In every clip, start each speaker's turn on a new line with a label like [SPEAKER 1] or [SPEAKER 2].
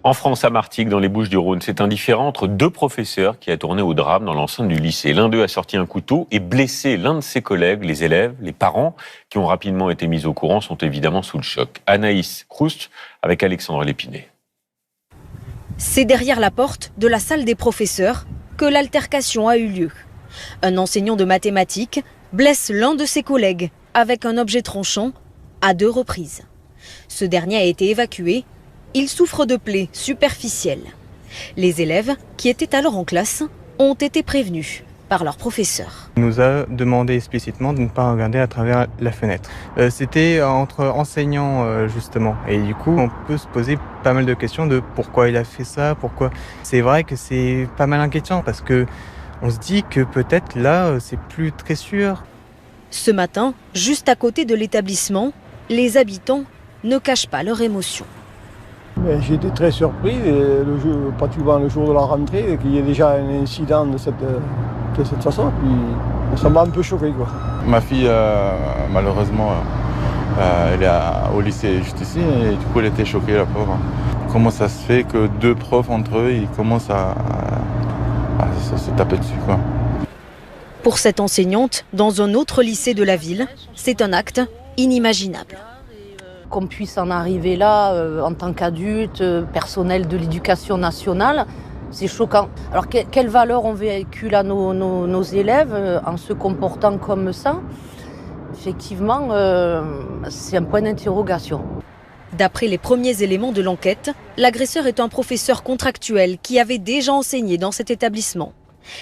[SPEAKER 1] En France, à Martigues, dans les Bouches-du-Rhône, c'est un différend entre deux professeurs qui a tourné au drame dans l'enceinte du lycée. L'un d'eux a sorti un couteau et blessé l'un de ses collègues. Les élèves, les parents, qui ont rapidement été mis au courant, sont évidemment sous le choc. Anaïs Kroust avec Alexandre Lépiné.
[SPEAKER 2] C'est derrière la porte de la salle des professeurs que l'altercation a eu lieu. Un enseignant de mathématiques blesse l'un de ses collègues avec un objet tranchant à 2 reprises. Ce dernier a été évacué. Il souffre de plaies superficielles. Les élèves, qui étaient alors en classe, ont été prévenus par leur professeur.
[SPEAKER 3] Il nous a demandé explicitement de ne pas regarder à travers la fenêtre. C'était entre enseignants justement. Et du coup, on peut se poser pas mal de questions de pourquoi il a fait ça, pourquoi. C'est vrai que c'est pas mal inquiétant parce que on se dit que peut-être là, c'est plus très sûr.
[SPEAKER 2] Ce matin, juste à côté de l'établissement, les habitants ne cachent pas leur émotion.
[SPEAKER 4] J'ai été très surpris, pratiquement le jour de la rentrée, qu'il y ait déjà un incident de cette façon. Puis, ça m'a un peu choqué, quoi.
[SPEAKER 5] Ma fille, malheureusement, elle est au lycée juste ici, et du coup elle était choquée, la pauvre. Comment ça se fait que 2 profs entre eux, ils commencent à se taper dessus, quoi.
[SPEAKER 2] Pour cette enseignante, dans un autre lycée de la ville, c'est un acte inimaginable.
[SPEAKER 6] Qu'on puisse en arriver là, en tant qu'adulte, personnel de l'éducation nationale, c'est choquant. Alors quelle valeur on véhicule à nos élèves en se comportant comme ça? Effectivement, c'est un point d'interrogation.
[SPEAKER 2] D'après les premiers éléments de l'enquête, l'agresseur est un professeur contractuel qui avait déjà enseigné dans cet établissement.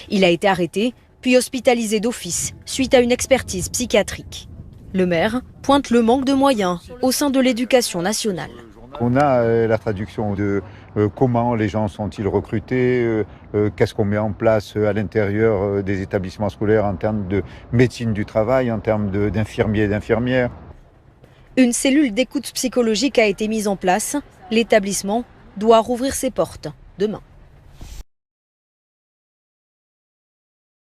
[SPEAKER 2] Il a été arrêté, puis hospitalisé d'office suite à une expertise psychiatrique. Le maire pointe le manque de moyens au sein de l'éducation nationale.
[SPEAKER 7] On a la traduction de comment les gens sont-ils recrutés, qu'est-ce qu'on met en place à l'intérieur des établissements scolaires en termes de médecine du travail, en termes d'infirmiers et d'infirmières.
[SPEAKER 2] Une cellule d'écoute psychologique a été mise en place. L'établissement doit rouvrir ses portes demain.